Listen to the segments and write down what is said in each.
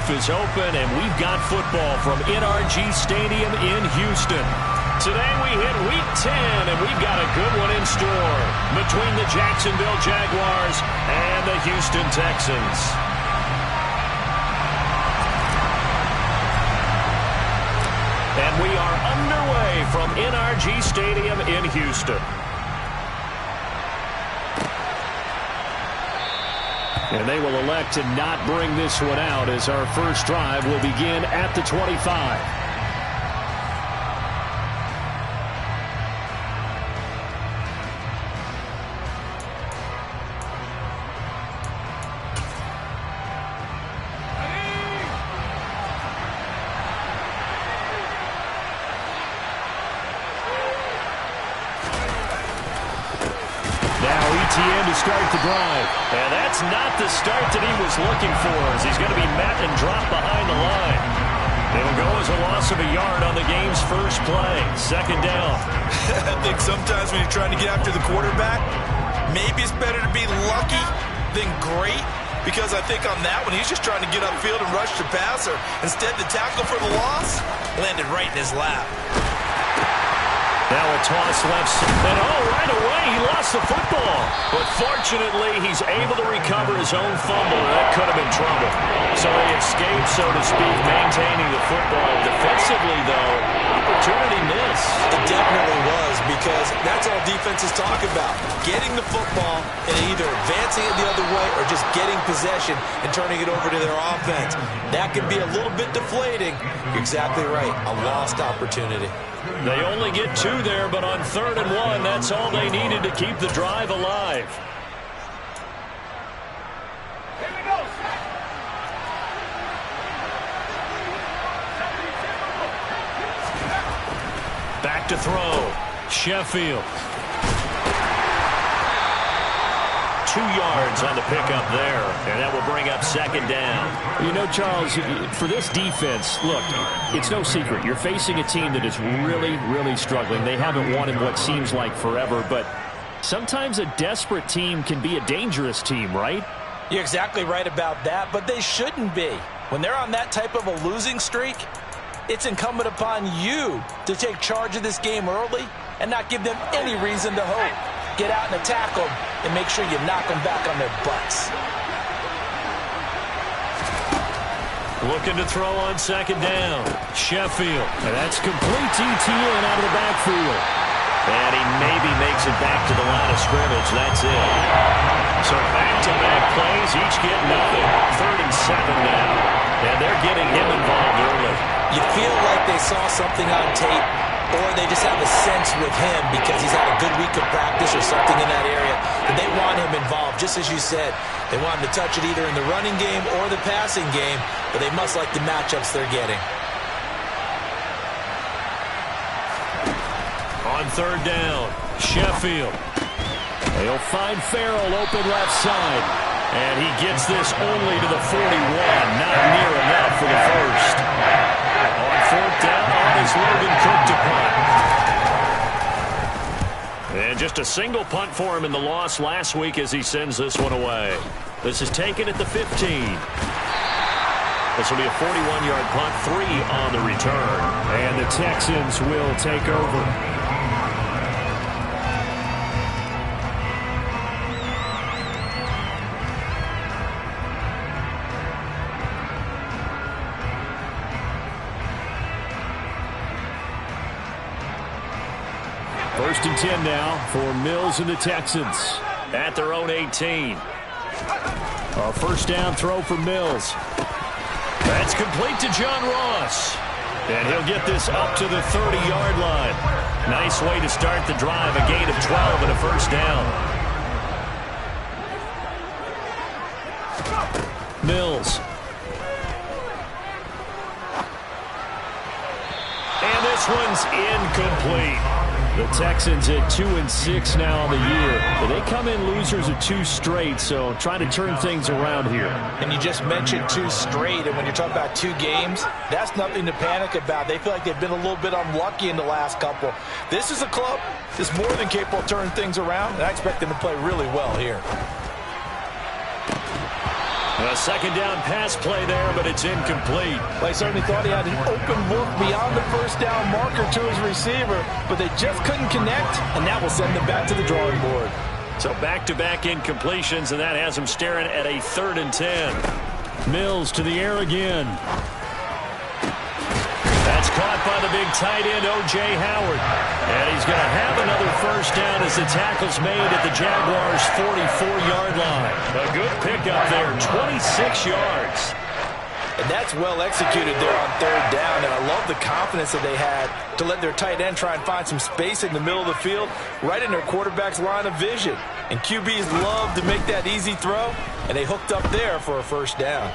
roof is open, and we've got football from NRG Stadium in Houston. Today we hit Week 10, and we've got a good one in store between the Jacksonville Jaguars and the Houston Texans. And we are underway from NRG Stadium in Houston. And they will elect to not bring this one out as our first drive will begin at the 25. ETN to start the drive. And that's not the start that he was looking for, as he's going to be met and dropped behind the line. It'll go as a loss of a yard on the game's first play. Second down. I think sometimes when you're trying to get after the quarterback, maybe it's better to be lucky than great, because I think on that one, he's just trying to get upfield and rush the passer. Instead, the tackle for the loss landed right in his lap. Now a toss left, and right away he lost the football. But fortunately, he's able to recover his own fumble. That could have been trouble. So they escaped, so to speak, maintaining the football. Defensively, though, opportunity missed. It definitely was, because that's all defenses talk about. Getting the football and either advancing it the other way or just getting possession and turning it over to their offense. That can be a little bit deflating. You're exactly right. A lost opportunity. They only get 2 there, but on 3rd and 1, that's all they needed to keep the drive alive. Back to throw. Sheffield. 2 yards on the pickup there, and that will bring up second down. You know, Charles, for this defense, look, it's no secret. You're facing a team that is really, really struggling. They haven't won in what seems like forever, but sometimes a desperate team can be a dangerous team, right? You're exactly right about that, but they shouldn't be. When they're on that type of a losing streak, it's incumbent upon you to take charge of this game early and not give them any reason to hope. Get out and attack them and make sure you knock them back on their butts. Looking to throw on second down. Sheffield. And that's complete to ETN out of the backfield. And he maybe makes it back to the line of scrimmage. That's it. So back-to-back plays, each get nothing. 3rd and 7 now. And they're getting him involved early. You feel like they saw something on tape, or they just have a sense with him because he's had a good week of practice or something in that area, that they want him involved, just as you said. They want him to touch it either in the running game or the passing game, but they must like the matchups they're getting. On 3rd down, Sheffield. They'll find Farrell open left side. And he gets this only to the 41. Not near enough for the first. On 4th down, on is Logan Cook to punt. And just a single punt for him in the loss last week as he sends this one away. This is taken at the 15. This will be a 41-yard punt, 3 on the return. And the Texans will take over. First and 10 now for Mills and the Texans. At their own 18. A first down throw for Mills. That's complete to John Ross. And he'll get this up to the 30-yard line. Nice way to start the drive. A gain of 12 and a first down. Mills. And this one's incomplete. The Texans at 2-6 now on the year. But they come in losers of 2 straight, so trying to turn things around here. And you just mentioned 2 straight, and when you're talking about 2 games, that's nothing to panic about. They feel like they've been a little bit unlucky in the last couple. This is a club that's more than capable of turning things around, and I expect them to play really well here. A second down pass play there, but it's incomplete. Well, he certainly thought he had an open look beyond the first down marker to his receiver, but they just couldn't connect, and that will send them back to the drawing board. So back-to-back incompletions, and that has them staring at a 3rd and 10. Mills to the air again. That's caught by the big tight end, O.J. Howard. And he's going to have another first down as the tackle's made at the Jaguars' 44-yard line. A good pickup there, 26 yards. And that's well executed there on 3rd down, and I love the confidence that they had to let their tight end try and find some space in the middle of the field, right in their quarterback's line of vision. And QBs love to make that easy throw, and they hooked up there for a first down.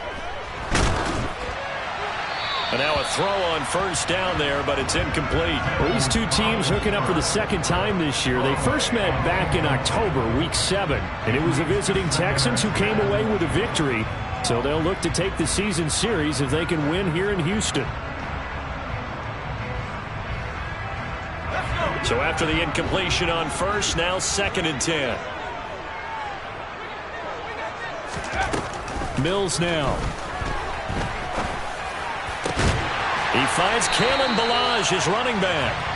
And now a throw on first down there, but it's incomplete. Well, these two teams hooking up for the second time this year. They first met back in October, Week 7, and it was the visiting Texans who came away with a victory. So they'll look to take the season series if they can win here in Houston. So after the incompletion on first, now 2nd and 10. Mills now. He finds Kalen Ballage, his running back.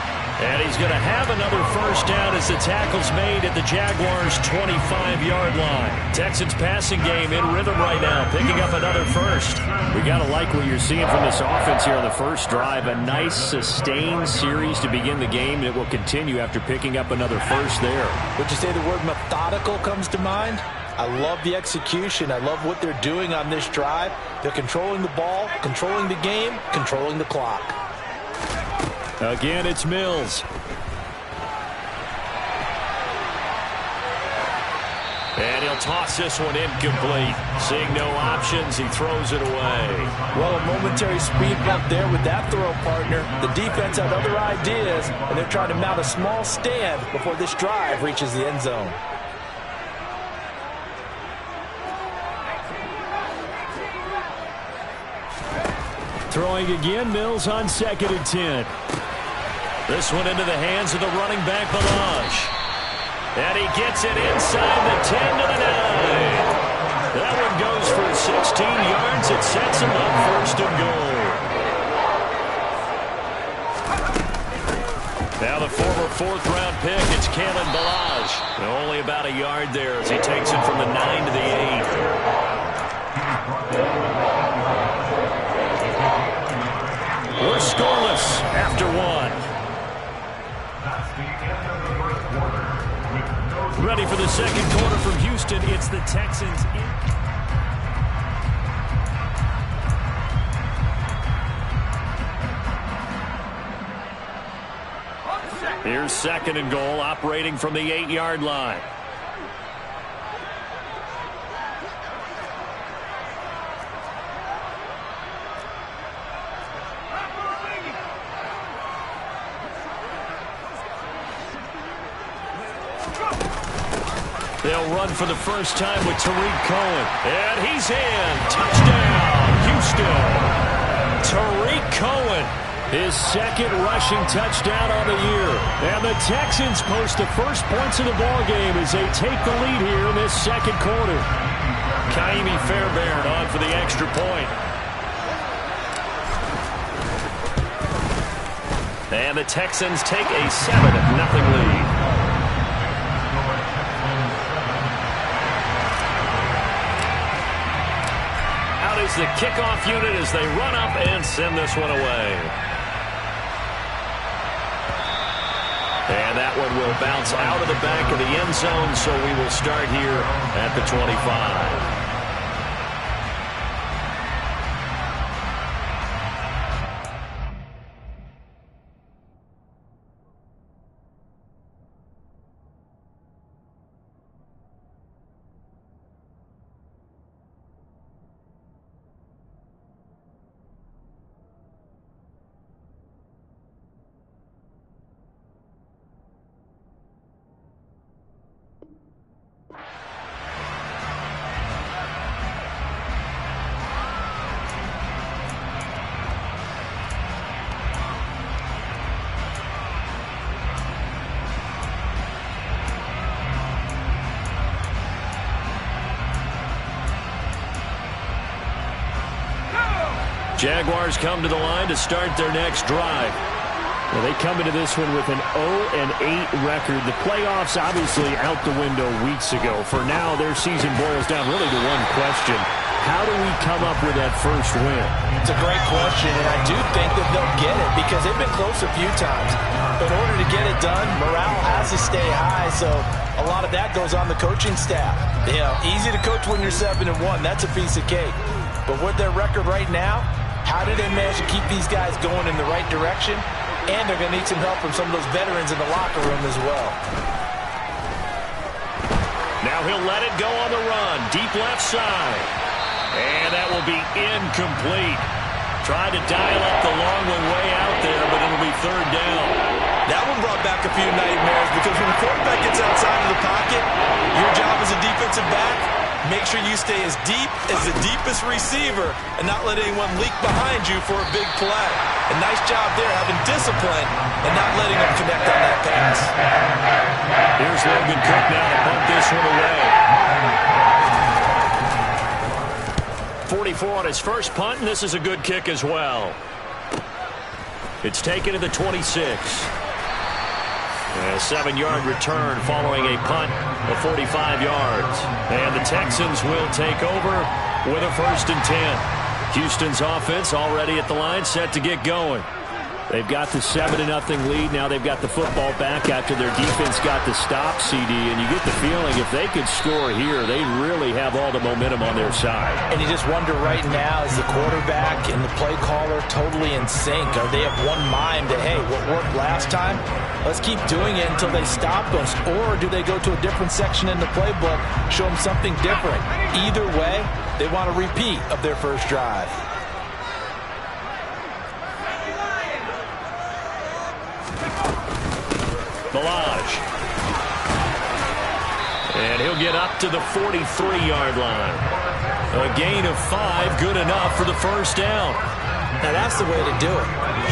And he's going to have another first down as the tackle's made at the Jaguars' 25-yard line. Texans passing game in rhythm right now, picking up another first. We got to like what you're seeing from this offense here on the first drive. A nice, sustained series to begin the game, and it will continue after picking up another first there. Would you say the word methodical comes to mind? I love the execution. I love what they're doing on this drive. They're controlling the ball, controlling the game, controlling the clock. Again, it's Mills. And he'll toss this one incomplete. Seeing no options, he throws it away. Well, a momentary speed bump there with that throw, partner. The defense had other ideas, and they're trying to mount a small stand before this drive reaches the end zone. Throwing again, Mills on 2nd and 10. This one into the hands of the running back, Ballage. And he gets it inside the 10 to the 9. That one goes for 16 yards. It sets him up 1st and goal. Now the former 4th-round pick, it's Kalen Ballage. Only about a yard there as he takes it from the 9 to the 8. We're scoreless after 1. Ready for the second quarter from Houston. It's the Texans. Here's 2nd and goal, operating from the 8-yard line. They'll run for the first time with Tariq Cohen. And he's in. Touchdown, Houston. Tariq Cohen. His 2nd rushing touchdown on the year. And the Texans post the first points of the ballgame as they take the lead here in this 2nd quarter. Kaimi Fairbairn on for the extra point. And the Texans take a 7-0 lead. Is the kickoff unit as they run up and send this one away. And that one will bounce out of the back of the end zone, so we will start here at the 25. Jaguars come to the line to start their next drive. Well, they come into this one with an 0-8 record. The playoffs obviously out the window weeks ago. For now, their season boils down really to one question. How do we come up with that first win? It's a great question, and I do think that they'll get it because they've been close a few times. But in order to get it done, morale has to stay high, so a lot of that goes on the coaching staff. Easy to coach when you're 7-1. That's a piece of cake. But with their record right now, how do they manage to keep these guys going in the right direction? And they're going to need some help from some of those veterans in the locker room as well. Now he'll let it go on the run. Deep left side. And that will be incomplete. Tried to dial up the long one way out there, but it'll be third down. That one brought back a few nightmares because when the quarterback gets outside of the pocket, your job as a defensive back, make sure you stay as deep as the deepest receiver and not let anyone leak behind you for a big play. A nice job there having discipline and not letting them connect on that pass. Here's Logan Cook now to punt this one away. 44 on his first punt, and this is a good kick as well. It's taken to the 26. A 7-yard return following a punt of 45 yards. And the Texans will take over with a 1st and 10. Houston's offense already at the line, set to get going. They've got the 7-0 lead. Now they've got the football back after their defense got the stop, CD. And you get the feeling if they could score here, they really have all the momentum on their side. And you just wonder right now, is the quarterback and the play caller totally in sync? Are they of one mind that, hey, what worked last time, let's keep doing it until they stop us? Or do they go to a different section in the playbook, show them something different? Either way, they want a repeat of their first drive. Ballage. And he'll get up to the 43-yard line. A gain of 5, good enough for the first down. Now that's the way to do it.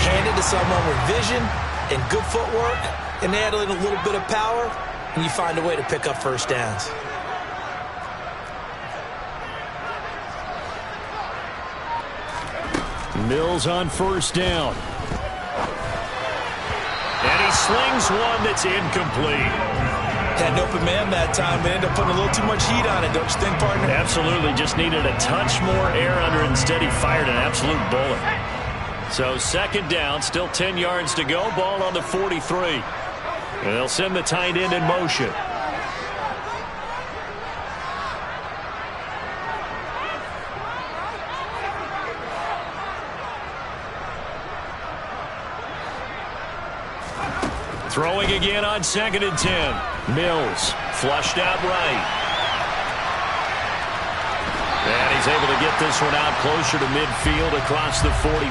Hand it to someone with vision and good footwork, and add in a little bit of power, and you find a way to pick up first downs. Mills on first down. And he slings one that's incomplete. Had an open man that time, but ended up putting a little too much heat on it, don't you think, partner? Absolutely. Just needed a touch more air under it. Instead, he fired an absolute bullet. So 2nd down, still 10 yards to go. Ball on the 43. And they'll send the tight end in motion. Throwing again on 2nd and 10. Mills flushed out right. And he's able to get this one out closer to midfield across the 45.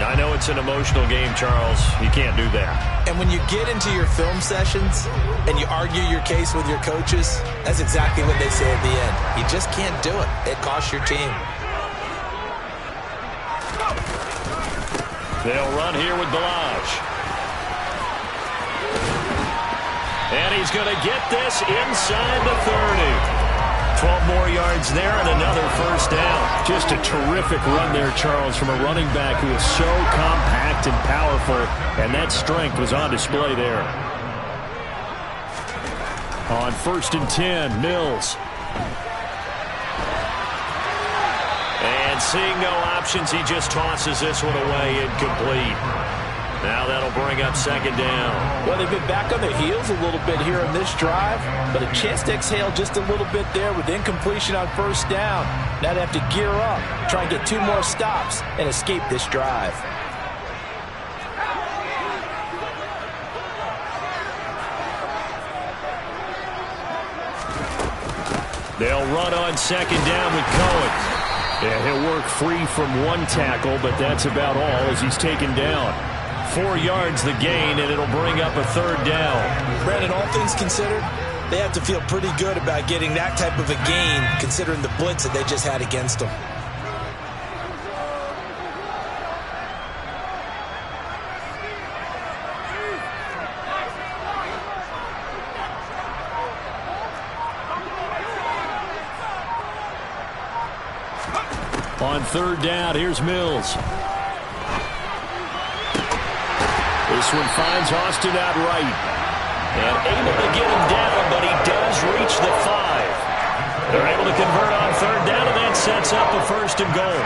Now, I know it's an emotional game, Charles. You can't do that. And when you get into your film sessions and you argue your case with your coaches, that's exactly what they say at the end. You just can't do it. It costs your team. They'll run here with Ballage. And he's going to get this inside the 30. 12 more yards there and another first down. Just a terrific run there, Charles, from a running back who is so compact and powerful, and that strength was on display there. On 1st and 10, Mills. And seeing no options, he just tosses this one away, incomplete. Now that'll bring up 2nd down. Well, they've been back on their heels a little bit here on this drive, but a chance to exhale just a little bit there with incompletion on first down. Now they have to gear up, try and get 2 more stops, and escape this drive. They'll run on 2nd down with Cohen. Yeah, he'll work free from one tackle, but that's about all as he's taken down. 4 yards the gain, and it'll bring up a 3rd down. Brandon, all things considered, they have to feel pretty good about getting that type of a gain, considering the blitz that they just had against them. On third down, here's Mills. This one finds Austin out right. And able to get him down, but he does reach the 5. They're able to convert on third down, and that sets up a 1st and goal.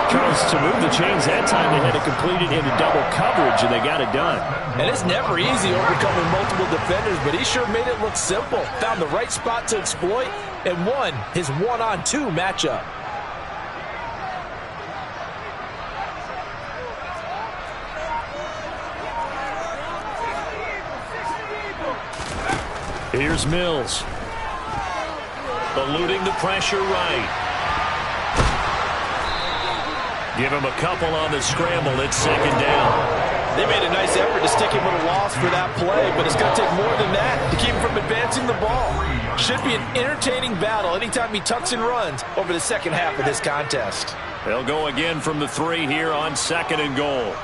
Charles, to move the chains that time, they had to complete it into double coverage, and they got it done. And it's never easy overcoming multiple defenders, but he sure made it look simple. Found the right spot to exploit and won his 1-on-2 matchup. Here's Mills. Eluding the pressure right. Give him a couple on the scramble. It's 2nd down. They made a nice effort to stick him with a loss for that play, but it's going to take more than that to keep him from advancing the ball. Should be an entertaining battle anytime he tucks and runs over the second half of this contest. They'll go again from the 3 here on 2nd and goal.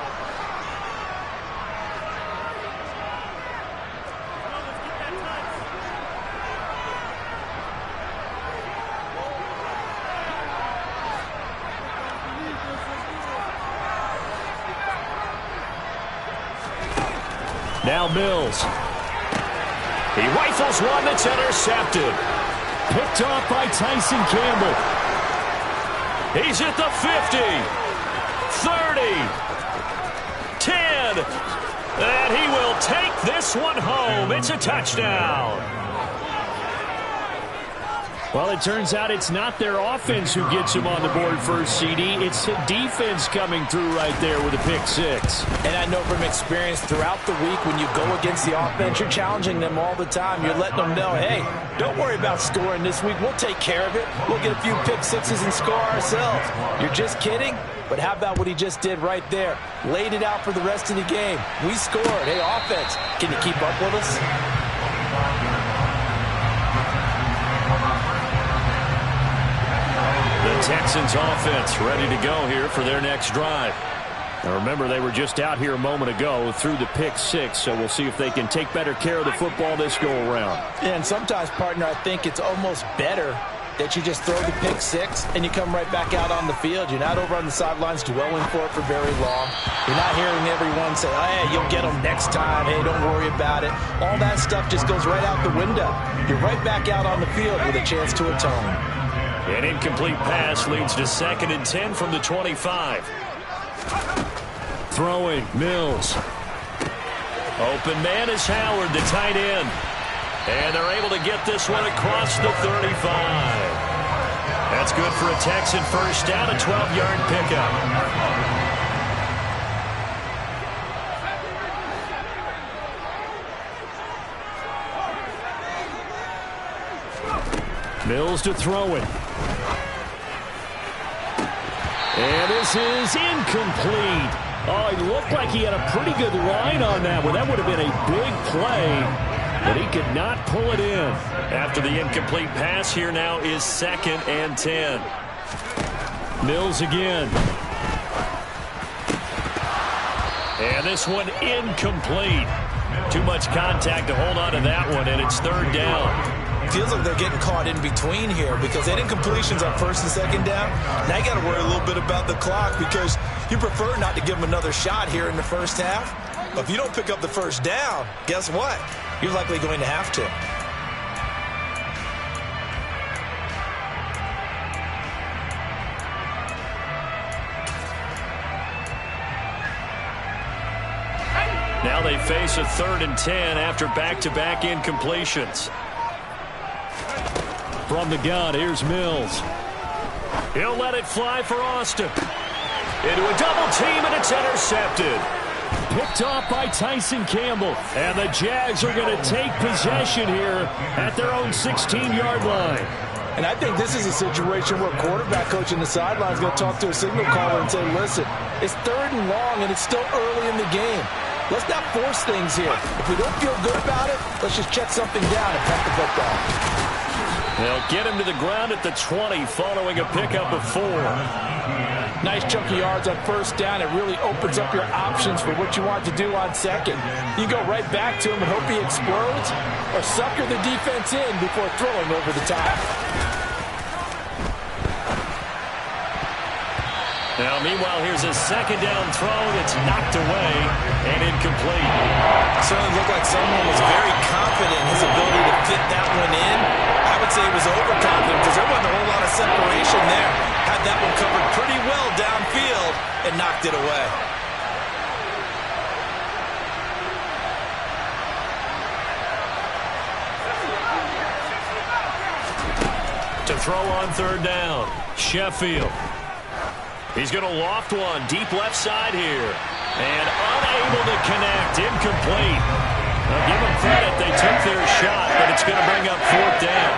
Now Mills. He rifles one that's intercepted. Picked off by Tyson Campbell. He's at the 50. 30. 10. And he will take this one home. It's a touchdown. Well, it turns out it's not their offense who gets him on the board first, CD. It's the defense coming through right there with a pick 6. And I know from experience throughout the week when you go against the offense, you're challenging them all the time. You're letting them know, hey, don't worry about scoring this week. We'll take care of it. We'll get a few pick 6s and score ourselves. You're just kidding? But how about what he just did right there? Laid it out for the rest of the game. We scored. Hey, offense, can you keep up with us? The Texans offense ready to go here for their next drive. Now remember, they were just out here a moment ago through the pick 6, so we'll see if they can take better care of the football this go-around. And sometimes, partner, I think it's almost better that you just throw the pick 6 and you come right back out on the field. You're not over on the sidelines dwelling for it for very long. You're not hearing everyone say, oh, hey, you'll get them next time. Hey, don't worry about it. All that stuff just goes right out the window. You're right back out on the field with a chance to atone. An incomplete pass leads to 2nd and 10 from the 25. Throwing, Mills. Open man is Howard, the tight end. And they're able to get this one across the 35. That's good for a Texan first down, a 12-yard pickup. Mills to throw it. And this is incomplete. Oh, he looked like he had a pretty good line on that one. That would have been a big play, but he could not pull it in. After the incomplete pass, here now is 2nd and 10. Mills again. And this one incomplete. Too much contact to hold on to that one, and it's 3rd down. Feels like they're getting caught in between here because they had incompletions on 1st and 2nd down. Now you got to worry a little bit about the clock because you prefer not to give them another shot here in the first half. But if you don't pick up the first down, guess what? You're likely going to have to. Now they face a 3rd and 10 after back-to-back incompletions. From the gun, here's Mills. He'll let it fly for Austin. Into a double team, and it's intercepted. Picked off by Tyson Campbell. And the Jags are going to take possession here at their own 16-yard line. And I think this is a situation where a quarterback coach in the sideline is going to talk to a signal caller and say, listen, it's 3rd and long, and it's still early in the game. Let's not force things here. If we don't feel good about it, let's just check something down and punt the football. They'll get him to the ground at the 20 following a pickup of 4. Nice chunk of yards on 1st down. It really opens up your options for what you want to do on 2nd. You go right back to him and hope he explodes or sucker the defense in before throwing over the top. Now, meanwhile, here's a second down throw that's knocked away and incomplete. Certainly looked like someone was very confident in his ability to fit that one in. I would say he was overconfident because there wasn't a whole lot of separation there. Had that one covered pretty well downfield and knocked it away. To throw on third down, Sheffield. He's going to loft one deep left side here. And unable to connect, incomplete. Now give them credit, they took their shot, but it's going to bring up fourth down.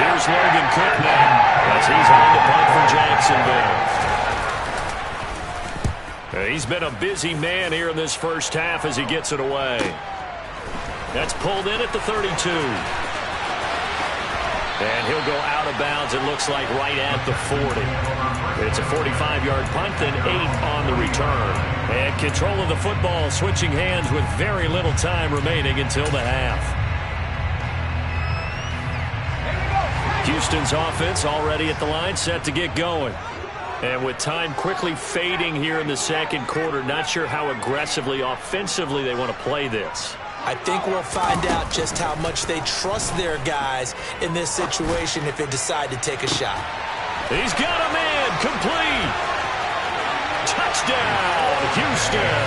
Here's Logan Cook now as he's on to punt for Jacksonville. He's been a busy man here in this first half as he gets it away. That's pulled in at the 32. And he'll go out of bounds, it looks like, right at the 40. It's a 45-yard punt, then 8 on the return. And control of the football switching hands with very little time remaining until the half. Houston's offense already at the line, set to get going. And with time quickly fading here in the second quarter, not sure how aggressively, offensively they want to play this. I think we'll find out just how much they trust their guys in this situation if they decide to take a shot. He's got a man, complete. Touchdown, Houston.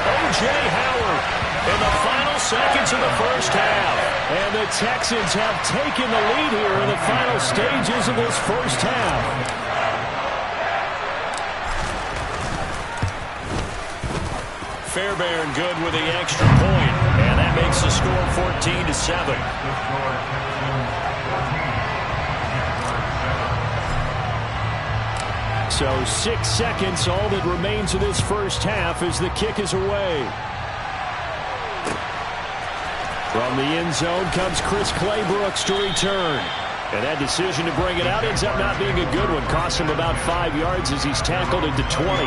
O.J. Howard in the final seconds of the first half. And the Texans have taken the lead here in the final stages of this first half. Fairbairn good with the extra point, and that makes the score 14-7. So 6 seconds, all that remains of this first half as the kick is away. From the end zone comes Chris Claybrooks to return. And that decision to bring it out ends up not being a good one. Cost him about 5 yards as he's tackled into 20.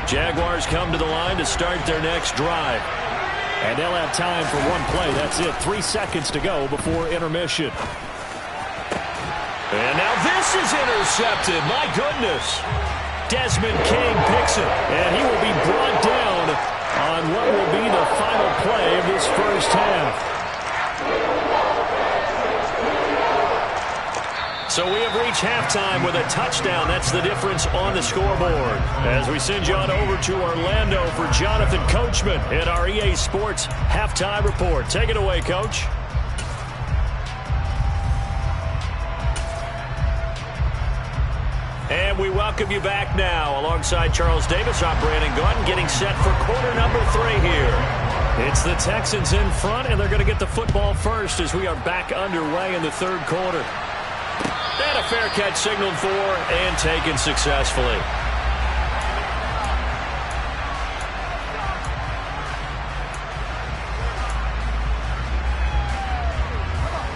Jaguars come to the line to start their next drive. And they'll have time for one play. That's it. 3 seconds to go before intermission. And now this is intercepted. My goodness. Desmond King picks it. And he will be brought down on what will be the final play of this first half. So we have reached halftime with a touchdown. That's the difference on the scoreboard. As we send you on over to Orlando for Jonathan Coachman in our EA Sports Halftime Report. Take it away, Coach. And we welcome you back now alongside Charles Davis. I'm Brandon Gaudin getting set for quarter number 3 here. It's the Texans in front, and they're going to get the football first as we are back underway in the third quarter. And a fair catch signaled for and taken successfully.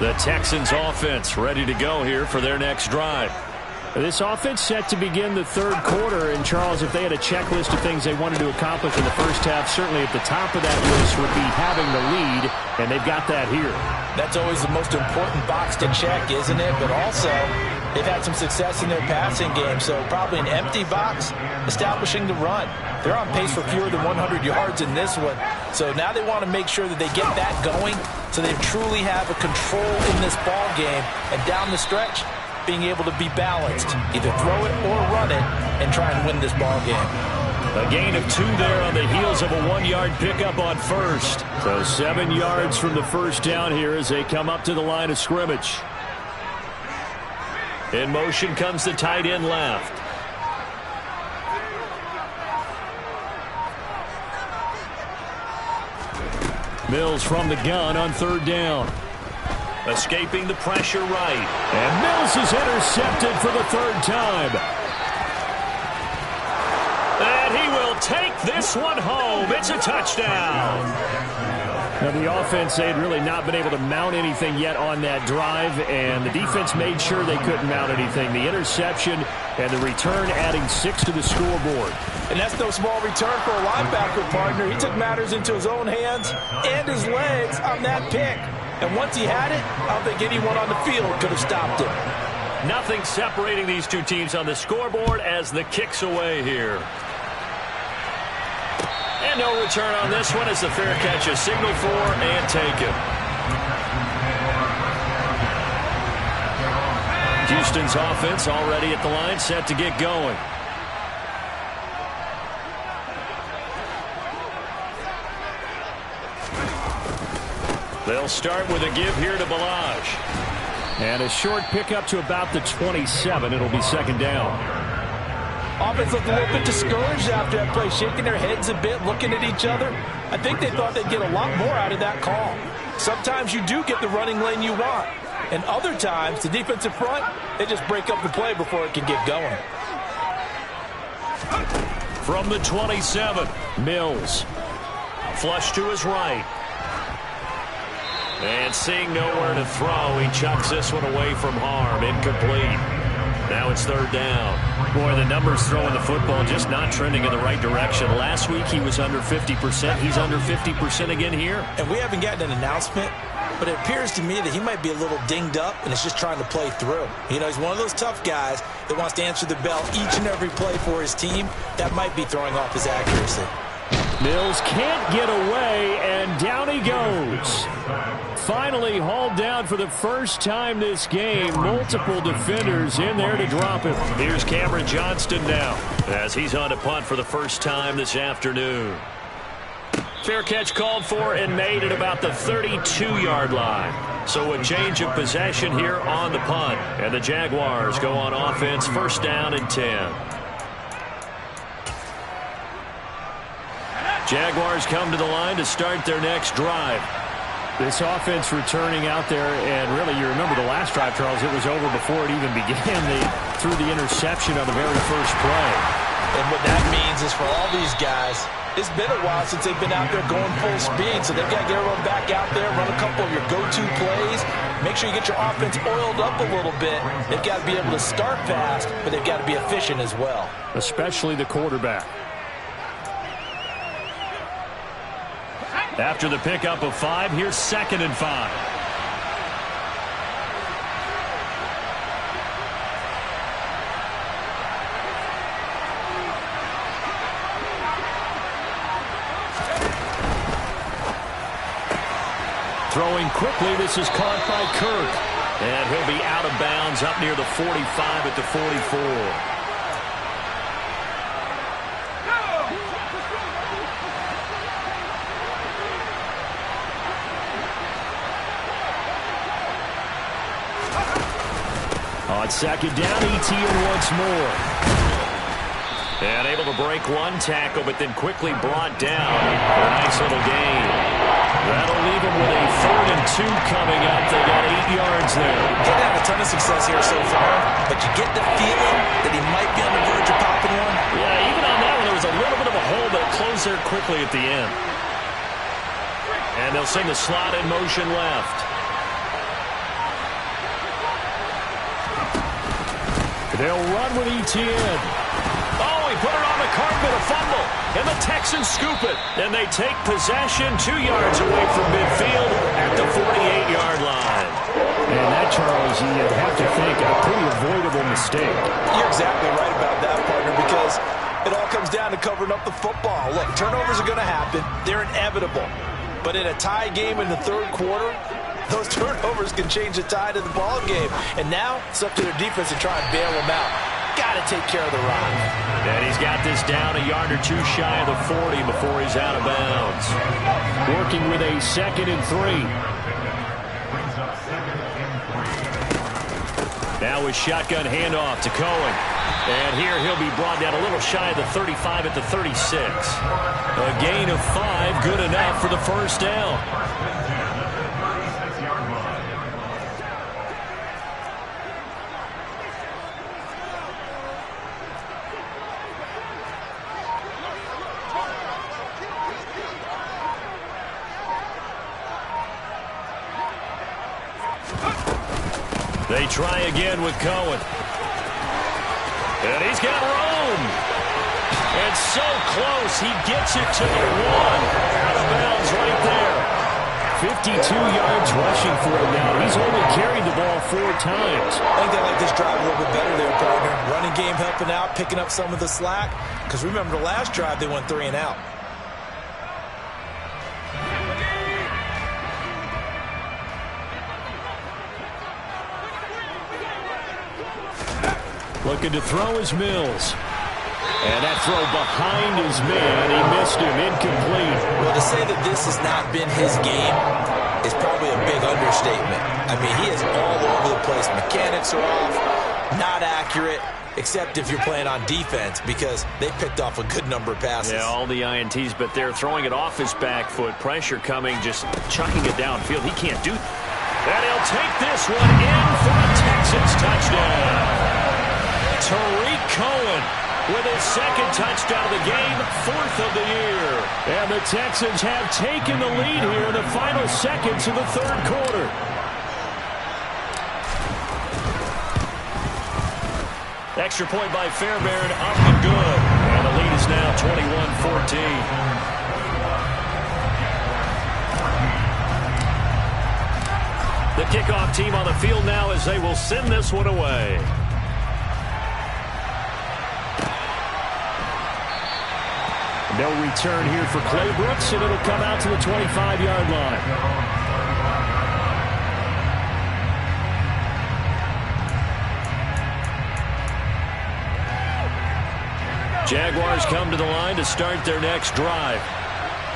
The Texans offense ready to go here for their next drive. This offense set to begin the third quarter. And, Charles, if they had a checklist of things they wanted to accomplish in the first half, certainly at the top of that list would be having the lead, and they've got that here. That's always the most important box to check, isn't it? But also, they've had some success in their passing game, so probably an empty box, establishing the run. They're on pace for fewer than 100 yards in this one, so now they want to make sure that they get that going so they truly have a control in this ball game, and down the stretch, being able to be balanced, either throw it or run it, and try and win this ball game. A gain of 2 there on the heels of a 1-yard pickup on first. So 7 yards from the first down here as they come up to the line of scrimmage. In motion comes the tight end left. Mills from the gun on third down. Escaping the pressure right. And Mills is intercepted for the third time. And he will take this one home. It's a touchdown. Now, the offense, they had really not been able to mount anything yet on that drive, and the defense made sure they couldn't mount anything. The interception and the return adding 6 to the scoreboard. And that's no small return for a linebacker, partner. He took matters into his own hands and his legs on that pick. And once he had it, I don't think anyone on the field could have stopped him. Nothing separating these two teams on the scoreboard as the kick's away here. And no return on this one as the fair catch is signaled for and taken. Houston's offense already at the line, set to get going. They'll start with a give here to Ballage. And a short pickup to about the 27. It'll be second down. Offense looked a little bit discouraged after that play, shaking their heads a bit, looking at each other. I think they thought they'd get a lot more out of that call. Sometimes you do get the running lane you want. And other times, the defensive front, they just break up the play before it can get going. From the 27, Mills. Flush to his right. And seeing nowhere to throw, he chucks this one away from harm. Incomplete. Now it's third down. Boy, the numbers throwing the football just not trending in the right direction. Last week he was under 50%. He's under 50% again here. And we haven't gotten an announcement, but it appears to me that he might be a little dinged up and is just trying to play through. You know, he's one of those tough guys that wants to answer the bell each and every play for his team. That might be throwing off his accuracy. Mills can't get away, and down he goes. Finally hauled down for the first time this game. Multiple defenders in there to drop him. Here's Cameron Johnston now as he's on to punt for the first time this afternoon. Fair catch called for and made at about the 32-yard line. So a change of possession here on the punt. And the Jaguars go on offense, first down and 10. Jaguars come to the line to start their next drive. This offense returning out there, and really you remember the last drive, Charles, it was over before it even began. They threw the interception on the very first play. And what that means is for all these guys, it's been a while since they've been out there going full speed, so they've got to get everyone back out there, run a couple of your go-to plays, make sure you get your offense oiled up a little bit. They've got to be able to start fast, but they've got to be efficient as well. Especially the quarterback. After the pickup of 5, here's second and 5. Throwing quickly, this is caught by Kirk. And he'll be out of bounds up near the 45 at the 44. On second down, ETN once more. And able to break one tackle, but then quickly brought down. A nice little gain. That'll leave him with a 3rd and 2 coming up. They got 8 yards there. Didn't have a ton of success here so far, but you get the feeling that he might be on the verge of popping one. Yeah, even on that one, there was a little bit of a hole, but it closed there quickly at the end. And they'll send the slot in motion left. They'll run with ETN. Oh, he put it on the carpet, a fumble. And the Texans scoop it. And they take possession 2 yards away from midfield at the 48-yard line. And that, Charles, you'd have to think a pretty avoidable mistake. You're exactly right about that, partner, because it all comes down to covering up the football. Look, turnovers are going to happen. They're inevitable. But in a tie game in the third quarter, those turnovers can change the tide of the ball game. And now it's up to their defense to try and bail them out. Got to take care of the rock. And he's got this down a yard or two shy of the 40 before he's out of bounds. Working with a 2nd and 3. Now with shotgun handoff to Cohen. And here he'll be brought down a little shy of the 35 at the 36. A gain of 5, good enough for the first down. They try again with Cohen. And he's got room. And so close, he gets it to the 1. Out of bounds right there. 52 yards rushing for him now. He's only carried the ball 4 times. I think they like this drive a little bit better there, partner. Running game helping out, picking up some of the slack. Because remember the last drive, they went 3 and out. Looking to throw is Mills. And that throw behind his man. He missed him. Incomplete. Well, to say that this has not been his game is probably a big understatement. I mean, he is all over the place. Mechanics are off, not accurate, except if you're playing on defense because they picked off a good number of passes. Yeah, all the INTs, but they're throwing it off his back foot. Pressure coming, just chucking it downfield. He can't do that. And he'll take this one in for a Texans touchdown. Tariq Cohen with his second touchdown of the game, 4th of the year. And the Texans have taken the lead here in the final seconds of the 3rd quarter. Extra point by Fairbairn, up and good. And the lead is now 21-14. The kickoff team on the field now as they will send this one away. No return here for Clay Brooks, and it'll come out to the 25-yard line. Jaguars come to the line to start their next drive.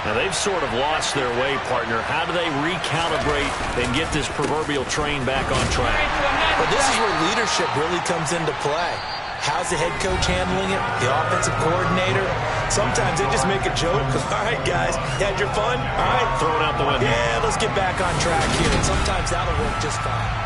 Now, they've sort of lost their way, partner. How do they recalibrate and get this proverbial train back on track? But this is where leadership really comes into play. How's the head coach handling it? The offensive coordinator? Sometimes they just make a joke. All right, guys, you had your fun? All right. Throw it out the window. Yeah, let's get back on track here. And sometimes that'll work just fine.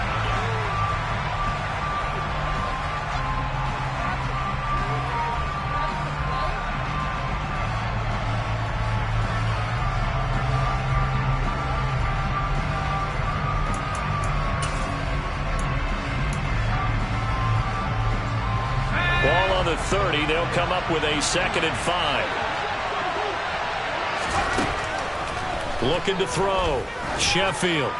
Ball on the 30. They'll come up with a 2nd and 5. Looking to throw. Sheffield.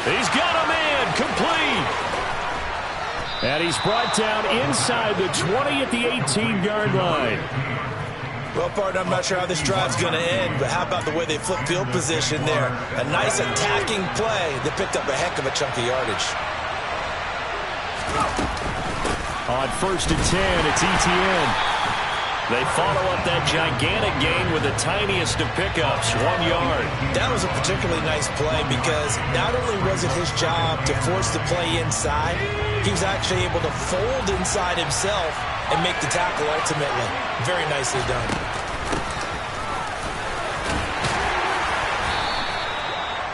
He's got a man. Complete. And he's brought down inside the 20 at the 18-yard line. Well, partner, I'm not sure how this drive's going to end, but how about the way they flip field position there? A nice attacking play that picked up a heck of a chunk of yardage. On 1st and 10, it's ETN. They follow up that gigantic gain with the tiniest of pickups, 1 yard. That was a particularly nice play because not only was it his job to force the play inside, he was actually able to fold inside himself and make the tackle ultimately. Very nicely done.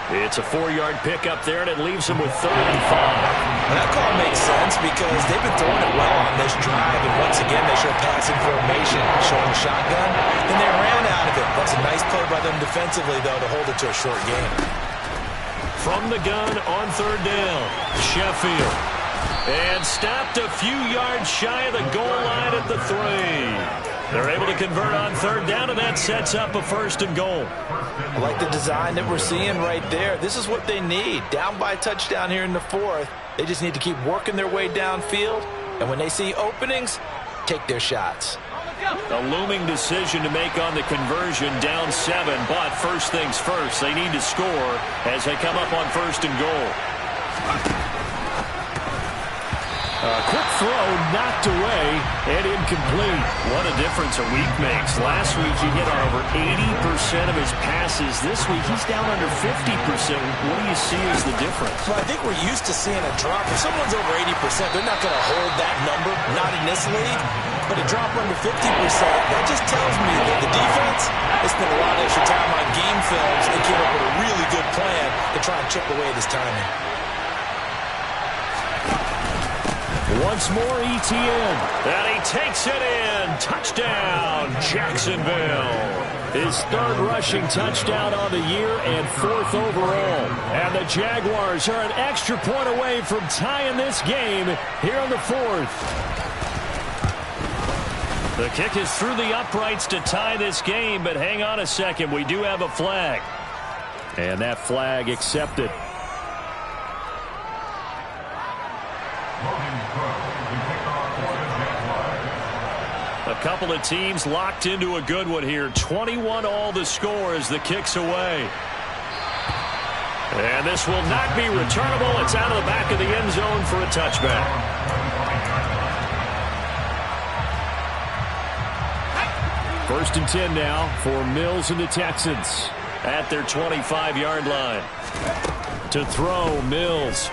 It's a 4-yard pickup there, and it leaves him with 3rd and 5. And that call makes sense because they've been throwing it well on this drive, and once again they show passing formation, showing shotgun, and they ran out of it. That's a nice play by them defensively, though, to hold it to a short game. From the gun on 3rd down, Sheffield. And stopped a few yards shy of the goal line at the 3. They're able to convert on 3rd down, and that sets up a 1st and goal. I like the design that we're seeing right there. This is what they need. Down by a touchdown here in the 4th. They just need to keep working their way downfield. And when they see openings, take their shots. A looming decision to make on the conversion, down 7. But first things first, they need to score as they come up on 1st and goal. A quick throw knocked away and incomplete. What a difference a week makes. Last week he hit on over 80% of his passes. This week he's down under 50%. What do you see as the difference? Well, I think we're used to seeing a drop. If someone's over 80%, they're not going to hold that number, not in this league. But a drop under 50%, that just tells me that the defense has spent a lot of extra time on game films and came up with a really good plan to try and chip away at his timing. Once more, ETN. And he takes it in. Touchdown, Jacksonville. His 3rd rushing touchdown on the year and 4th overall. And the Jaguars are an extra point away from tying this game here on the 4th. The kick is through the uprights to tie this game, but hang on a second. We do have a flag. And that flag accepted. A couple of teams locked into a good one here. 21-all the score as the kick's away. And this will not be returnable. It's out of the back of the end zone for a touchback. First and 10 now for Mills and the Texans at their 25-yard line. To throw, Mills.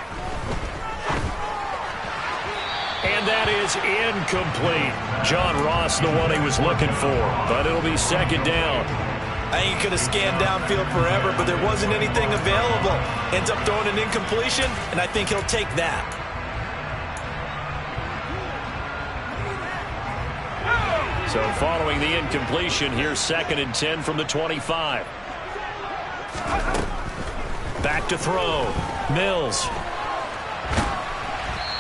And that is incomplete. John Ross, the one he was looking for, but it'll be second down. I think he could have scanned downfield forever, but there wasn't anything available. Ends up throwing an incompletion, and I think he'll take that. So following the incompletion, here's second and 10 from the 25. Back to throw. Mills.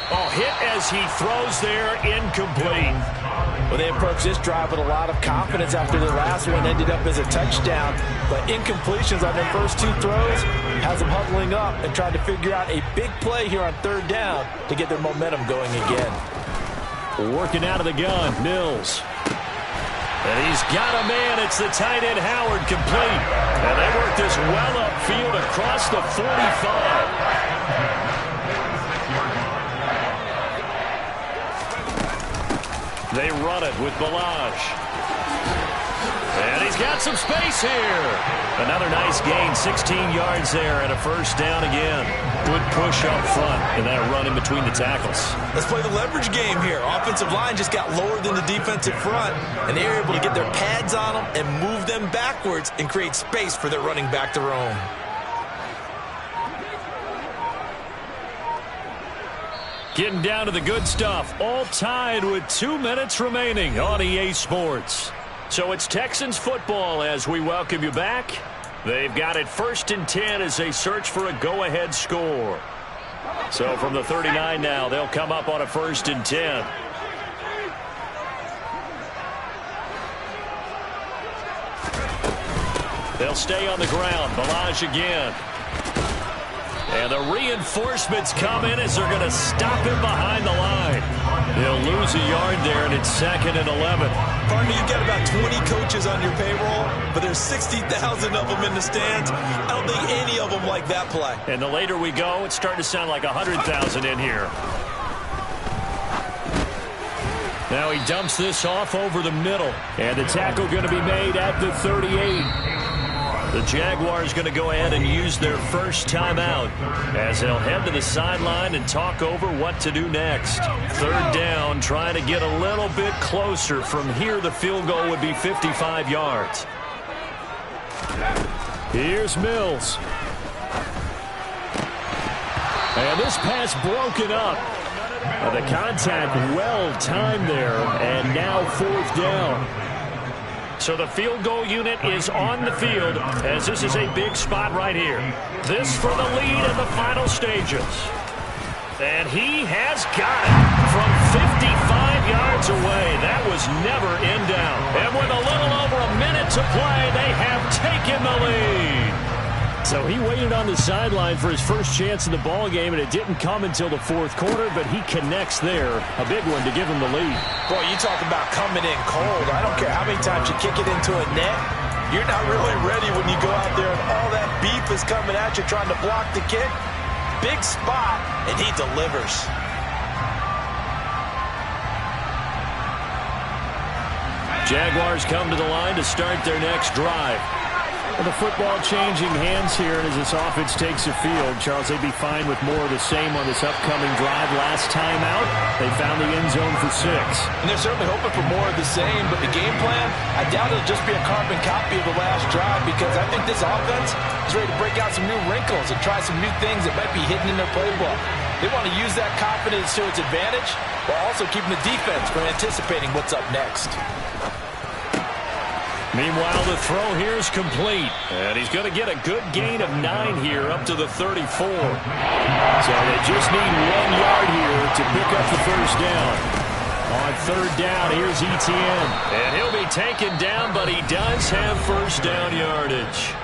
Oh, hit as he throws there, incomplete. Well, they approached this drive with a lot of confidence after their last one ended up as a touchdown. But incompletions on their first two throws has them huddling up and trying to figure out a big play here on third down to get their momentum going again. Working out of the gun, Mills. And he's got a man. It's the tight end, Howard, complete. And they work this well upfield across the 45. They run it with Ballage. And he's got some space here. Another nice gain, 16 yards there, and a first down again. Good push up front, and that run in between the tackles. Let's play the leverage game here. Offensive line just got lower than the defensive front, and they were able to get their pads on them and move them backwards and create space for their running back to roam. Getting down to the good stuff. All tied with 2 minutes remaining on EA Sports. So it's Texans football as we welcome you back. They've got it first and 10 as they search for a go-ahead score. So from the 39 now, they'll come up on a first and 10. They'll stay on the ground. Ballage again. And the reinforcements come in as they're going to stop him behind the line. They'll lose a yard there, and it's second and 11. Partner, you've got about 20 coaches on your payroll, but there's 60,000 of them in the stands. I don't think any of them like that play. And the later we go, it's starting to sound like 100,000 in here. Now he dumps this off over the middle. And the tackle going to be made at the 38. The Jaguars going to go ahead and use their first timeout as they'll head to the sideline and talk over what to do next. Third down, trying to get a little bit closer. From here, the field goal would be 55 yards. Here's Mills. And this pass broken up. The contact well timed there, and now fourth down. So the field goal unit is on the field as this is a big spot right here. This for the lead in the final stages. And he has got it from 55 yards away. That was never in doubt. And with a little over a minute to play, they have taken the lead. So he waited on the sideline for his first chance in the ball game, and it didn't come until the fourth quarter, but he connects there. A big one to give him the lead. Boy, you talk about coming in cold. I don't care how many times you kick it into a net. You're not really ready when you go out there and all that beef is coming at you trying to block the kick. Big spot, and he delivers. Jaguars come to the line to start their next drive. Well, the football changing hands here as this offense takes the field. Charles, they'd be fine with more of the same on this upcoming drive. Last time out, they found the end zone for 6. And they're certainly hoping for more of the same, but the game plan, I doubt it'll just be a carbon copy of the last drive because I think this offense is ready to break out some new wrinkles and try some new things that might be hidden in their playbook. They want to use that confidence to its advantage while also keeping the defense from anticipating what's up next. Meanwhile, the throw here is complete. And he's going to get a good gain of 9 here up to the 34. So they just need 1 yard here to pick up the first down. On third down, here's Etienne. And he'll be taken down, but he does have first down yardage.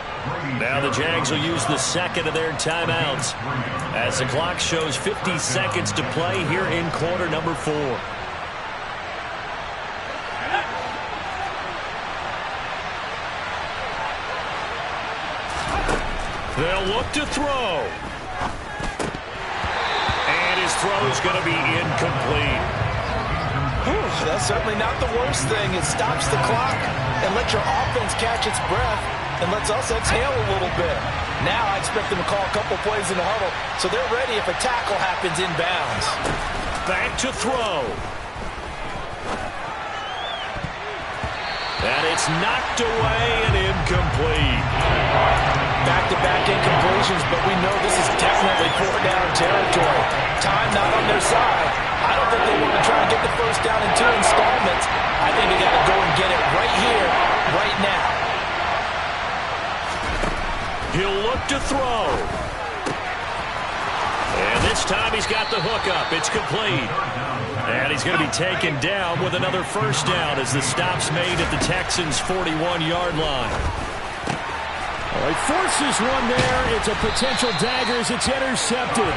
Now the Jags will use the second of their timeouts as the clock shows 50 seconds to play here in quarter number 4. They'll look to throw. And his throw is going to be incomplete. Whew, that's certainly not the worst thing. It stops the clock and lets your offense catch its breath and lets us exhale a little bit. Now I expect them to call a couple plays in the huddle so they're ready if a tackle happens inbounds. Back to throw. And it's knocked away and incomplete. Back-to-back incompletions, but we know this is definitely 4-down territory. Time not on their side. I don't think they want to try and get the first down in 2 installments. I think they got to go and get it right here, right now. He'll look to throw. And this time he's got the hook up. It's complete. And he's going to be taken down with another first down as the stop's made at the Texans' 41-yard line. Well, he forces one there. It's a potential dagger as it's intercepted.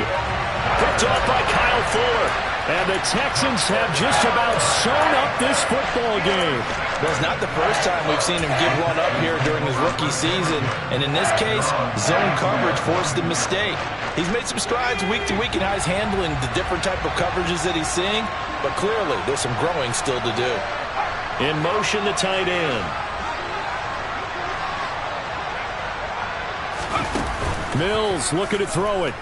Picked off by Kyle Fuller. And the Texans have just about sewn up this football game. Well, it's not the first time we've seen him give one up here during his rookie season. And in this case, zone coverage forced the mistake. He's made some strides week to week in how he's handling the different type of coverages that he's seeing. But clearly, there's some growing still to do. In motion, the tight end. Mills looking to throw it.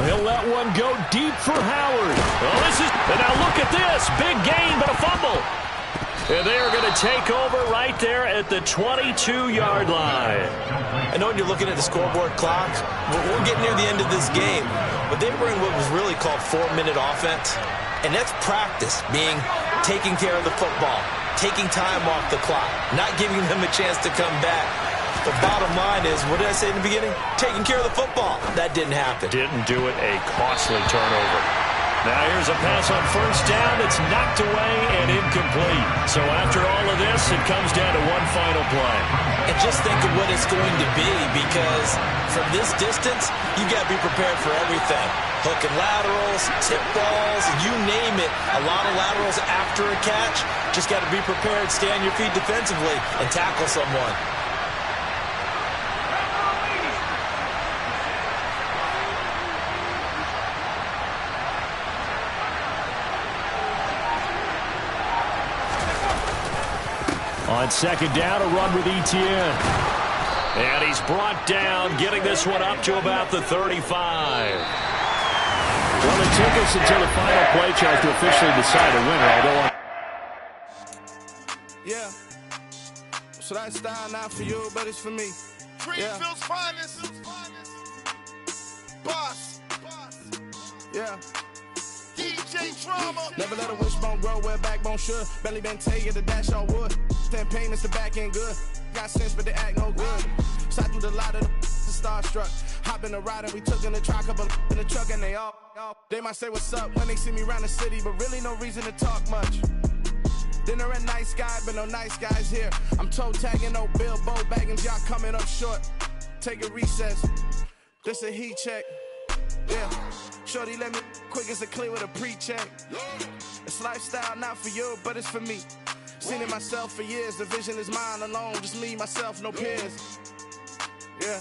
He'll let one go deep for Howard. And now look at this. Big gain, but a fumble. And they are going to take over right there at the 22-yard line. I know when you're looking at the scoreboard clock, we're getting near the end of this game, but they were in what was really called 4-minute offense, and that's practice, being taking care of the football, taking time off the clock, not giving them a chance to come back. The bottom line is, what did I say in the beginning? Taking care of the football. That didn't happen. Didn't do it. A costly turnover. Now here's a pass on first down that's knocked away and incomplete. So after all of this, it comes down to one final play. And just think of what it's going to be, because from this distance, you got to be prepared for everything. Hook and laterals, tip balls, you name it. A lot of laterals after a catch. Just got to be prepared, stay on your feet defensively, and tackle someone. On second down, a run with Etienne. And he's brought down, getting this one up to about the 35. Well, it took us until the final play charge to officially decide a winner. Yeah. So that style not for you, but it's for me. Greenfield's finest. Boss. Yeah. DJ Drama. Never let a wishbone grow where backbone should. Belly been taking the dash all wood. Stand payments, the back ain't good. Got sense, but they act no good. Shot through the lot of the starstruck. Hop in the ride and we took in the truck, couple in the truck, and they all. They might say what's up when they see me around the city, but really no reason to talk much. Dinner at nice guy, but no nice guys here. I'm toe tagging, no Bilbo baggins, y'all coming up short. Take a recess. This a heat check. Yeah. Shorty let me quick as a clear with a pre-check. It's lifestyle not for you, but it's for me. Seen it myself for years. The vision is mine alone. Just me, myself, no peers. Yeah.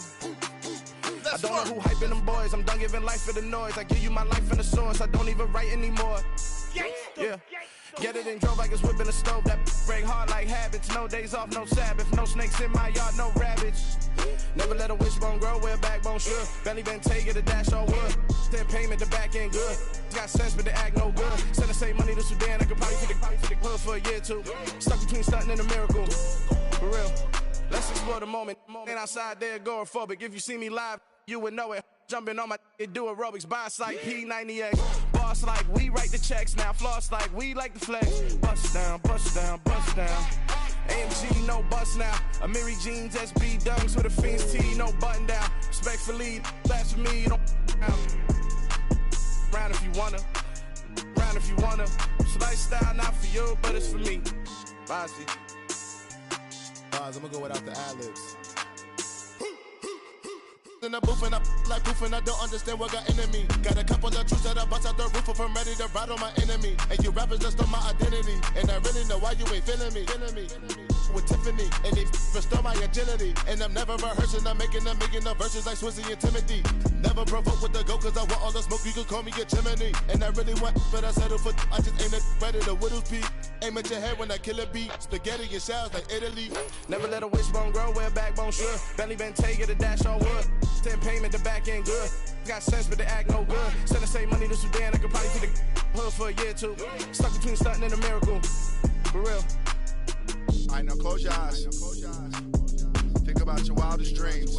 I don't know who hyping them boys. I'm done giving life for the noise. I give you my life in the source. I don't even write anymore. Yeah. Get it and drove like it's whipping a stove. That break hard like habits. No days off, no Sabbath. No snakes in my yard, no rabbits. Never let a wishbone grow where backbone should. Belly been taking the dash all wood. Then payment, the back ain't good. Got sense, but they act no good. Send the same money to Sudan. I could probably take the hood for a year or two. Stuck between stunting and a miracle. For real. Let's explore the moment. Ain't outside there agoraphobic. If you see me live, you would know it. Jumping on my do aerobics. Boss like P90X. Boss like we write the checks now. Floss like we like the flex. Bust down, bust down, bust down. AMG, no bust now. Amiri jeans, SB dunks with a Fiends tee, no button down. Respectfully, that's for me, you don't round if you wanna. Round if you wanna. It's lifestyle not for you, but it's for me. Bossy. I'm gonna go without the ad-libs. in the booth and I like proof and I don't understand what got into me. Got a couple of truths that I bust out the roof if I'm ready to ride on my enemy. And you rappers just stole my identity, and I really know why you ain't feeling me. With Tiffany, and they restore my agility. And I'm never rehearsing, I'm making a million of verses like Swizzy and Timothy. Never provoke with the go, cause I want all the smoke, you can call me a chimney. And I really want, but I settle for, I just aim it ready to Whittles Peak. Aim at your head when I kill a beat. Spaghetti and shells like Italy. Never let a wishbone grow where a backbone should. Bentley Bentayga, the dash on wood. 10 payment, the back end good. Got sense, but they act no good. Send the same money to Sudan, I could probably see the hood for a year or two. Stuck between stunting and a miracle. For real. All right, now close your eyes. Think about your wildest dreams.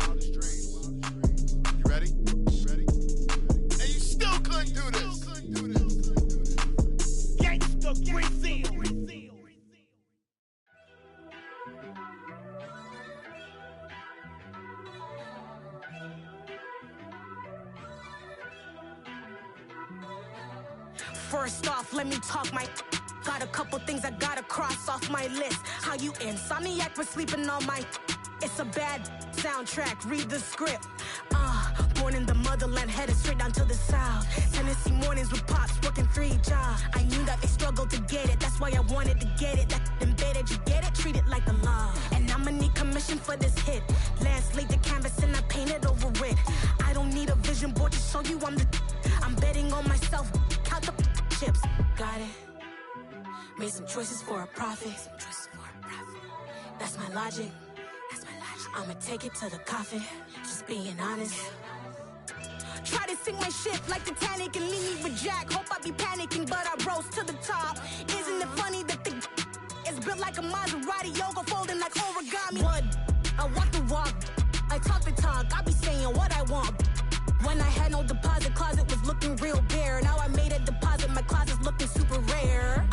You ready? And you still couldn't do this. Gangsta Brazil. First off, let me talk my... Got a couple things I gotta cross off my list. How you insomniac for sleeping on my... It's a bad soundtrack, read the script. Born in the motherland, headed straight down to the south. Tennessee mornings with pops, working 3 jobs. I knew that they struggled to get it, that's why I wanted to get it. That embedded, you get it, treat it like a law. And I'ma need commission for this hit. Last laid the canvas and I painted over it. I don't need a vision board to show you I'm betting on myself, count the chips. Got it. Made some choices for a profit. That's my logic. I'ma take it to the coffin. Just being honest. Try to sink my ship like Titanic and leave me with Jack. Hope I be panicking, but I rose to the top. Isn't it funny that the is built like a Maserati, yoga folding like origami? What? I walk the walk. I talk the talk. I be saying what I want. When I had no deposit, closet was looking real bare. Now I made a deposit, my closet's looking super rare.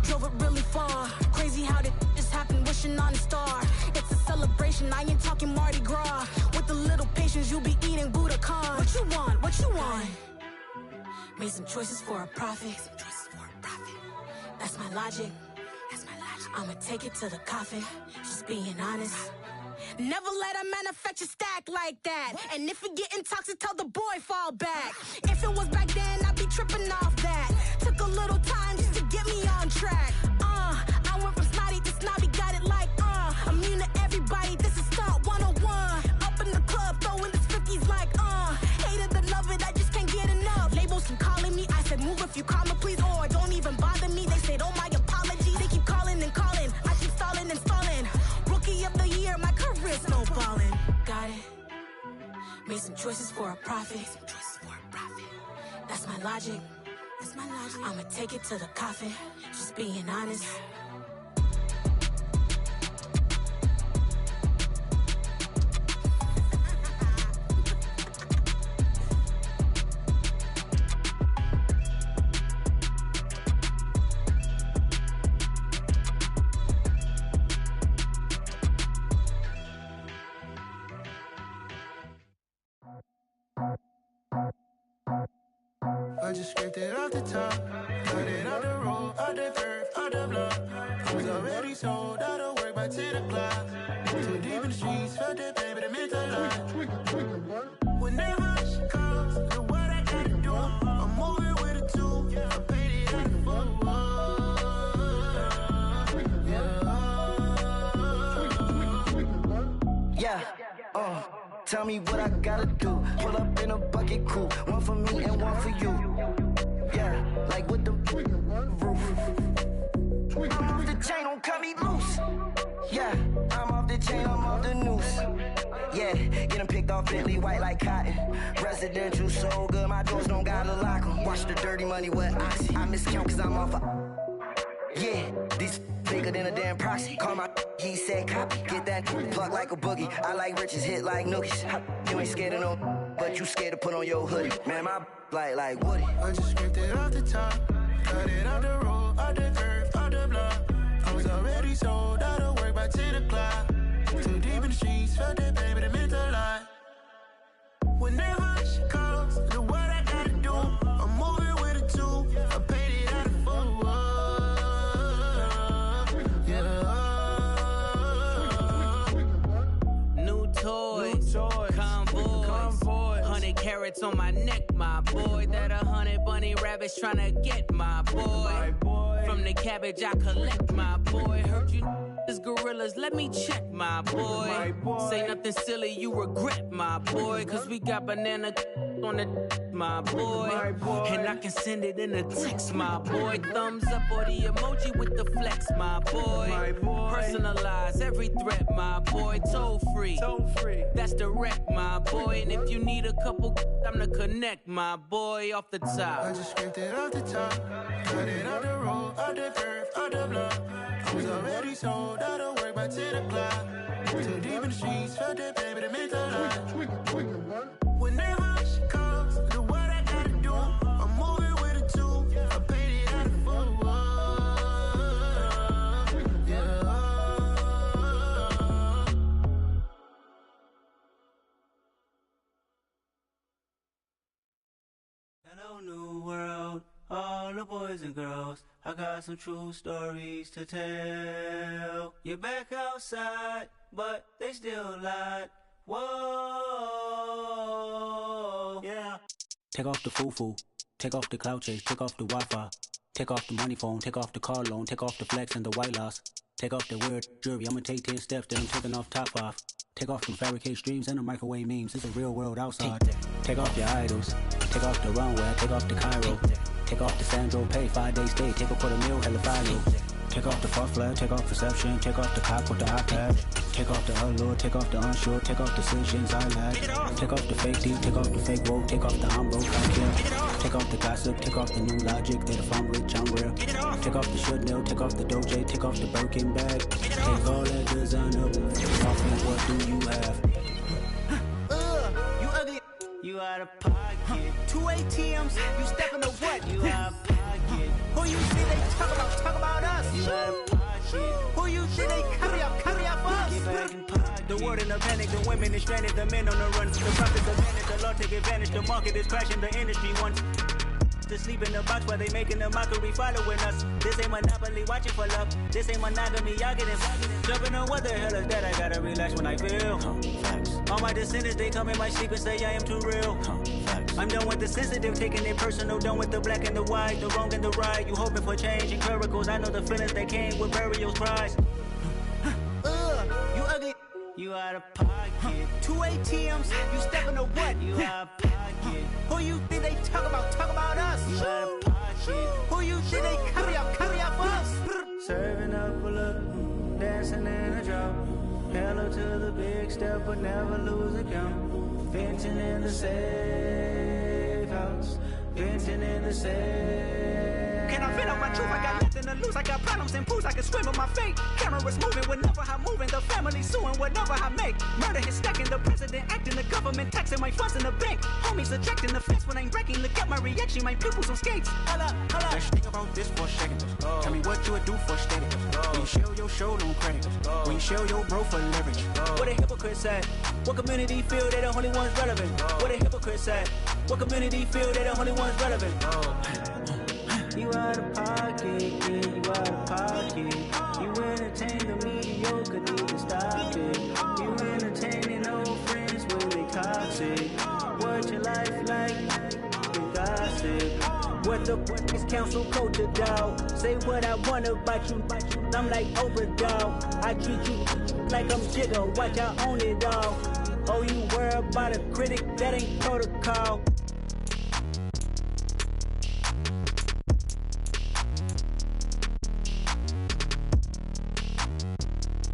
Drove it really far. Crazy how did just happen, wishing on a star. It's a celebration, I ain't talking Mardi Gras. With a little patience, you'll be eating Budokan. What you want? What you want? Made some choices for a profit. That's my logic. I'ma take it to the coffin. Just being honest. Never let a manufacture stack like that. And if it getting toxic, tell the boy fall back. If it was back then, I'd be tripping off that. Took a little time just to get me on track. I went from snotty to snobby, got it like immune to everybody, this is stunt 101. Up in the club, throwing this 50s like hate it or love it, I just can't get enough. Labels keep calling me, I said move if you call me please, or don't even bother me. They said oh my apologies, they keep calling and calling. I keep stalling and stalling. Rookie of the year, my career snowballing. Got it. Made some choices for a profit. That's my logic. I'ma take it to the coffin. Just being honest. I just scraped it off the top, cut it off the road, off the curve, off the block. I was already sold out of work by 10 o'clock. Too deep in the streets, felt that pain, but it meant a lot. Whenever she calls, know what I gotta do. I'm moving with a two, I paid it out the full. Tell me what I gotta do. Pull up in a bucket crew, one for me and one for you. Yeah, like with the roof. I'm off the chain, don't cut me loose. Yeah, I'm off the chain, I'm off the noose. Yeah, getting picked off Bentley, white like cotton. Residential so good, my doors don't gotta lock 'em. Watch the dirty money with Oxy. I miscount cause I'm off a... Yeah, these bigger than a damn proxy. Call my he said copy. Get that plug like a boogie. I like riches, hit like nookies. You ain't scared of no, but you scared to put on your hoodie. Man, my like Woody. I just scraped it off the top, cut it off the road, off the curve, off the block. I was already sold out of work by 10 o'clock. Too deep in the streets, felt that baby, it meant a lot. Whenever she calls, know what I gotta do. I'm moving with a two, I paid it out of full. New toys, convoys, ice on my neck, my boy. That 100 bunny rabbits tryna get my boy. From the cabbage I collect, my boy. Heard you is gorillas, let me check, my boy. Say nothing silly, you regret, my boy. Cause we got banana on the my boy. And I can send it in a text, my boy. Thumbs up or the emoji with the flex, my boy. Personalize every threat, my boy. Toll free. That's direct, my boy. And if you need a couple, I'm the connect, my boy, off the top. I just scraped it off the top, cut it off the road, off the curve, off the block. I was already sold, out of work by 10 o'clock. Too deep in the streets, felt that baby, that meant a lot. Whenever she calls, do what I gotta do. I'm moving with a two, I paid it out of full. Yeah. Hello, new world, all the boys and girls. I got some true stories to tell. You're back outside, but they still lied. Whoa, yeah. Take off the foo-foo, take off the cloud chase, take off the Wi-Fi, take off the money phone, take off the car loan, take off the flex and the white loss, take off the weird jewelry. I'ma take 10 steps, then I'm taking off top off. Take off them fabricated streams and the microwave memes. It's a real world outside. Take off your idols, take off the runway, take off the Cairo, take off the Sandro Pay, 5-day stay, take a $250,000 hella follow. Take off the fuck flag, take off perception, take off the cop with the iPad, take off the allure, take off the unsure, take off decisions I lack, take off the fake deep, take off the fake woke, take off the I'm broke, I care, take off the gossip, take off the new logic, that if I'm rich, I'm real, take off the should know, take off the doje, take off the Birkin bag, take all that designer, off and what do you have? You ugly, you out of pocket. 2 ATMs, you stepping to what? You out of pocket. Who you think they talk about us? You out of pocket. Who you think they carry up us? Get back in pocket. The world in a panic, the women is stranded, the men on the run. The profits are vanished, the law take advantage, the market is crashing, the industry wants to sleep in the box while they making a mockery following us. This ain't Monopoly, watching for love. This ain't monogamy, y'all getting jumping on what the hell is that? I gotta relax when I feel. All my descendants, they come in my sleep and say I am too real. I'm done with the sensitive, taking it personal. Done with the black and the white, the wrong and the right. You hoping for change and miracles. I know the feelings that came with burial cries. You ugly, you out of pocket. 2 ATMs, you stepping to what? You out of pocket. Who you think they talk about us? You out of pocket. Who you think they carry up us? Serving up a look, dancing in a drop. Hello to the big step, but never lose a count. Venting in the safe house. Venting in the safe. Can I feel out my truth? I got nothing to lose. I got problems and pools. I can swim with my fate. Cameras moving whenever I'm moving. The family suing whatever I make. Murder is stacking. The president acting. The government taxing my funds in the bank. Homies subtracting the fence when I'm breaking. Look at my reaction. My pupils on skates. Holla. Let's think about this for a second. Tell me what you would do for status. When you show your show, no credit. When you show your bro for leverage. What a hypocrite said. What community feel they the only ones relevant? What a hypocrite said. What community feel they the only ones relevant? You out of pocket, yeah, you out of pocket. You entertain the mediocre, need to stop it. You entertaining old friends when they toxic. What your life like? You gossip. What the is council culture, dog? Say what I want about you. I'm like overdog. I treat you like I'm Jigga. Watch I own it all. Oh, you worry about a critic? That ain't protocol.